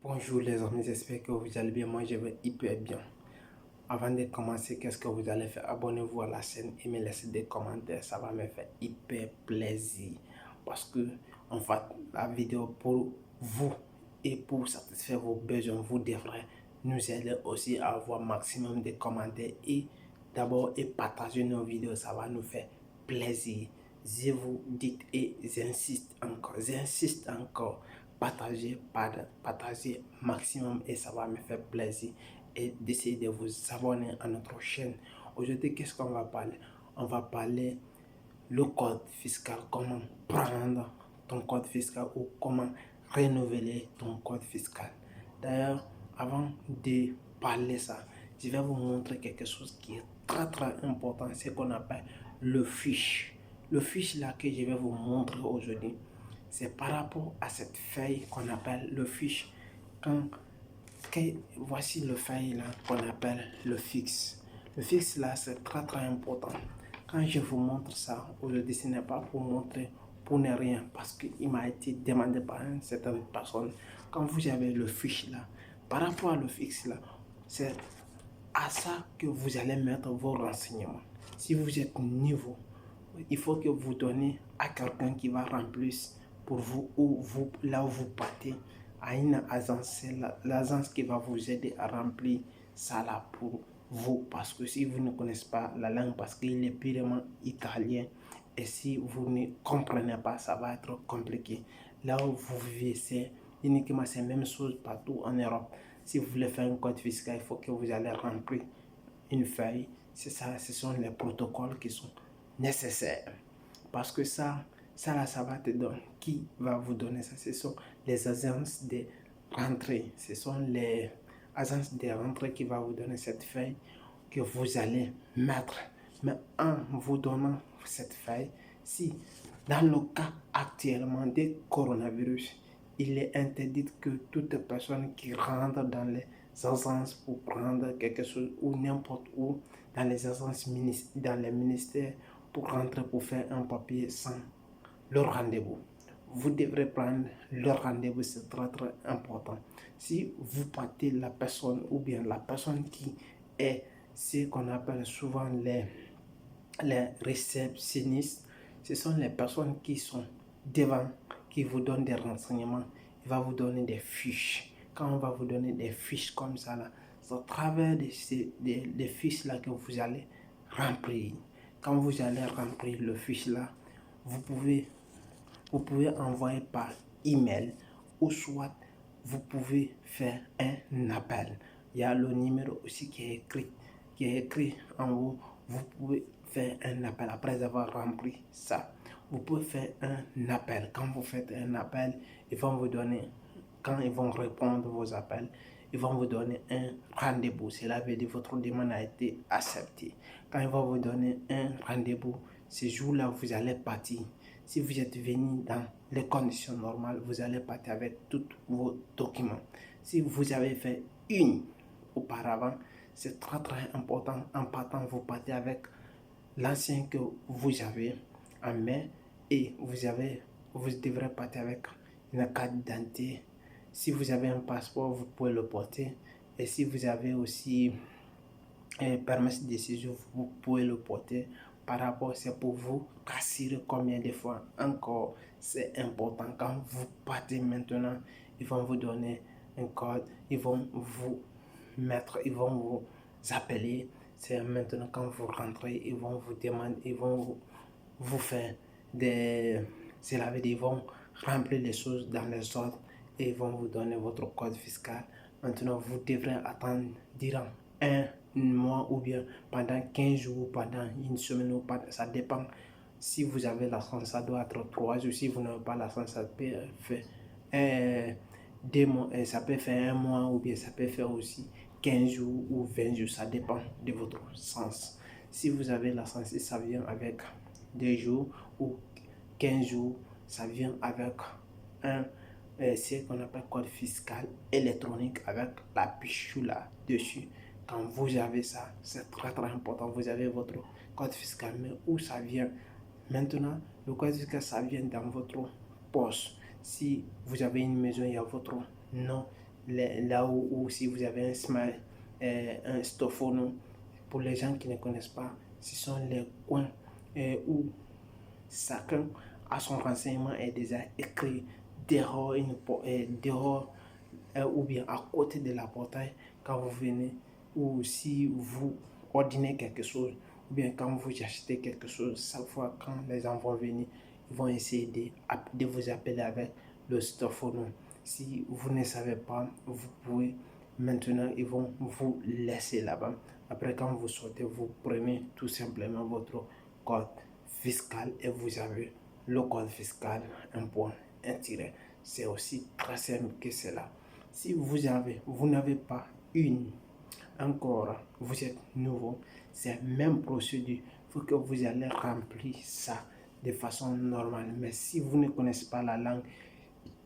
Bonjour les amis, j'espère que vous allez bien. Moi, je vais hyper bien. Avant de commencer, qu'est-ce que vous allez faire? Abonnez-vous à la chaîne et me laissez des commentaires. Ça va me faire hyper plaisir. Parce que, en fait, la vidéo pour vous et pour satisfaire vos besoins, vous devrez nous aider aussi à avoir maximum de commentaires et d'abord et partager nos vidéos. Ça va nous faire plaisir. Je vous dis et j'insiste encore, partagez maximum et ça va me faire plaisir et d'essayer de vous abonner à notre chaîne. Aujourd'hui, qu'est-ce qu'on va parler? On va parler le code fiscal, comment prendre ton code fiscal ou comment renouveler ton code fiscal. D'ailleurs, avant de parler ça, je vais vous montrer quelque chose qui est très important, c'est qu'on appelle le fiche. Le fiche là que je vais vous montrer aujourd'hui, c'est par rapport à cette feuille qu'on appelle le fiche. Voici le feuille là qu'on appelle le fixe. Le fixe là, c'est très important. Quand je vous montre ça aujourd'hui, ce n'est pas pour montrer pour ne rien, parce qu'il m'a été demandé par une certaine personne. Quand vous avez le fiche là, par rapport à le fixe là, c'est à ça que vous allez mettre vos renseignements. Si vous êtes nouveau, il faut que vous donnez à quelqu'un qui va remplir pour vous, ou vous, là où vous partez, à une agence. C'est l'agence qui va vous aider à remplir ça là pour vous. Parce que si vous ne connaissez pas la langue, parce qu'il est purement italien, et si vous ne comprenez pas, ça va être compliqué. Là où vous vivez, c'est uniquement la même chose partout en Europe. Si vous voulez faire un code fiscal, il faut que vous allez remplir une feuille. C'est ça, ce sont les protocoles qui sont nécessaires. Parce que ça va te donner. Qui va vous donner ça? Ce sont les agences de rentrée. Ce sont les agences de rentrée qui vont vous donner cette feuille que vous allez mettre. Mais en vous donnant cette feuille, si dans le cas actuellement des coronavirus, il est interdit que toute personne qui rentre dans les agences pour prendre quelque chose ou n'importe où, dans les agences, dans les ministères, pour rentrer pour faire un papier sans leur rendez-vous. Vous devrez prendre leur rendez-vous, c'est très important. Si vous partez la personne ou bien la personne qui est ce qu'on appelle souvent les réceptionnistes, ce sont les personnes qui sont devant, qui vous donnent des renseignements. Il va vous donner des fiches. Quand on va vous donner des fiches comme ça, là, c'est au travers de des fiches là que vous allez remplir. Quand vous allez remplir le fiche là, vous pouvez envoyer par email, ou soit vous pouvez faire un appel. Il y a le numéro aussi qui est écrit en haut. Vous pouvez faire un appel après avoir rempli ça. Vous pouvez faire un appel. Quand vous faites un appel, ils vont vous donner, quand ils vont répondre vos appels, ils vont vous donner un rendez-vous. Cela veut dire que votre demande a été acceptée. Quand ils vont vous donner un rendez-vous, ce jour-là, vous allez partir. Si vous êtes venu dans les conditions normales, vous allez partir avec tous vos documents. Si vous avez fait une auparavant, c'est très important. En partant, vous partez avec l'ancien que vous avez en main, et vous devrez partir avec une carte d'identité. Si vous avez un passeport, vous pouvez le porter. Et si vous avez aussi un permis de séjour, vous pouvez le porter. Par rapport, c'est pour vous rassurer combien de fois encore c'est important. Quand vous partez maintenant, ils vont vous donner un code, ils vont vous appeler. C'est maintenant quand vous rentrez, ils vont vous demander, ils vont vous faire des... Cela veut dire ils vont remplir les choses dans les ordres et ils vont vous donner votre code fiscal. Maintenant, vous devrez attendre durant un mois ou bien pendant 15 jours, pendant une semaine, ou pendant, ça dépend. Si vous avez la chance, ça doit être 3 jours. Si vous n'avez pas la chance, ça peut faire 2 mois, ça peut faire un mois, ou bien ça peut faire aussi 15 jours ou 20 jours. Ça dépend de votre sens. Si vous avez la chance, ça vient avec 2 jours ou 15 jours, ça vient avec ce qu'on appelle code fiscal électronique avec la fiche là-dessus. Quand vous avez ça, c'est très important. Vous avez votre code fiscal, mais où ça vient? Maintenant, le code fiscal, ça vient dans votre poste. Si vous avez une maison, il y a votre nom, là où si vous avez un smile, un stophono, pour les gens qui ne connaissent pas, ce sont les coins où chacun a son renseignement est déjà écrit dehors, dehors ou bien à côté de la portail quand vous venez, ou si vous ordonnez quelque chose, ou bien quand vous achetez quelque chose. Chaque fois quand les gens vont venir, ils vont essayer de vous appeler avec le stophono. Si vous ne savez pas, vous pouvez maintenant, ils vont vous laisser là-bas. Après, quand vous sortez, vous prenez tout simplement votre code fiscal et vous avez le code fiscal, un point, un tiret. C'est aussi très simple que cela. Si vous n'avez pas encore, vous êtes nouveau, c'est la même procédure. Il faut que vous allez remplir ça de façon normale. Mais si vous ne connaissez pas la langue,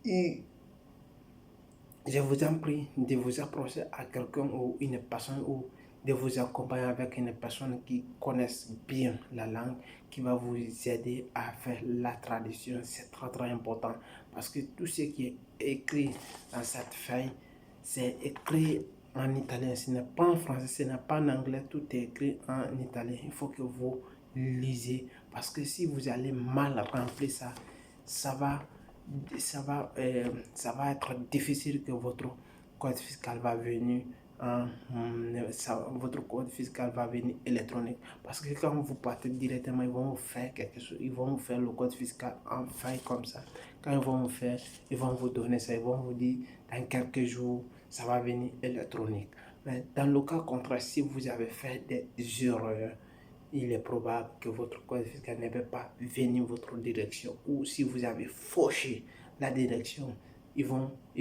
je vous en prie de vous approcher à quelqu'un ou une personne ou de vous accompagner avec une personne qui connaisse bien la langue, qui va vous aider à faire la traduction. C'est très très important parce que tout ce qui est écrit dans cette feuille, c'est écrit en italien. Ce n'est pas en français, ce n'est pas en anglais, tout est écrit en italien. Il faut que vous lisez parce que si vous allez mal remplir ça, ça va être difficile que votre code fiscal va venir votre code fiscal va venir électronique parce que quand vous partez directement, ils vont vous faire quelque chose, ils vont vous faire le code fiscal en feuille comme ça. Quand ils vont vous faire, ils vont vous donner ça, ils vont vous dire dans quelques jours ça va venir électronique. Mais dans le cas contraire, si vous avez fait des erreurs, il est probable que votre code fiscal ne peut pas venir votre direction, ou si vous avez fauché la direction, il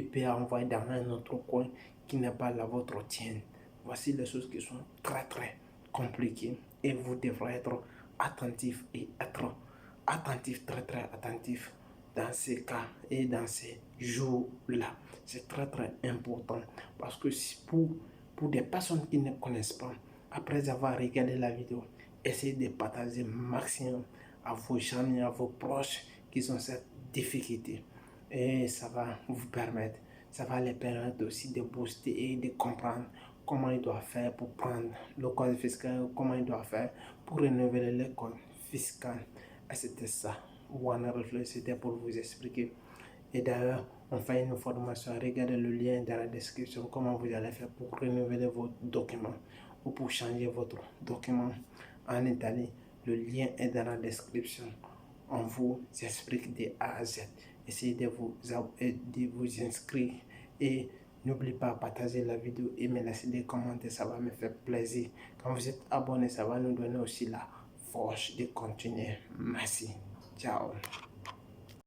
peut envoyer dans un autre coin qui n'est pas la vôtre tienne. Voici les choses qui sont très très compliquées et vous devrez être attentif et être attentif, très très attentif dans ces cas et dans ces jours-là. C'est très très important parce que pour des personnes qui ne connaissent pas, après avoir regardé la vidéo, essayez de partager maximum à vos amis, à vos proches qui ont cette difficulté. Et ça va vous permettre, ça va les permettre aussi de booster et de comprendre comment ils doivent faire pour prendre le code fiscal, comment ils doivent faire pour renouveler le code fiscal. Et c'était ça. One Reflex, c'était pour vous expliquer. Et d'ailleurs, on fait une formation. Regardez le lien dans la description, comment vous allez faire pour renouveler vos documents ou pour changer votre document en Italie. Le lien est dans la description. On vous explique de A à Z. Essayez de vous inscrire et n'oubliez pas de partager la vidéo et me laisser des commentaires, ça va me faire plaisir. Quand vous êtes abonné, ça va nous donner aussi la force de continuer. Merci. Ciao.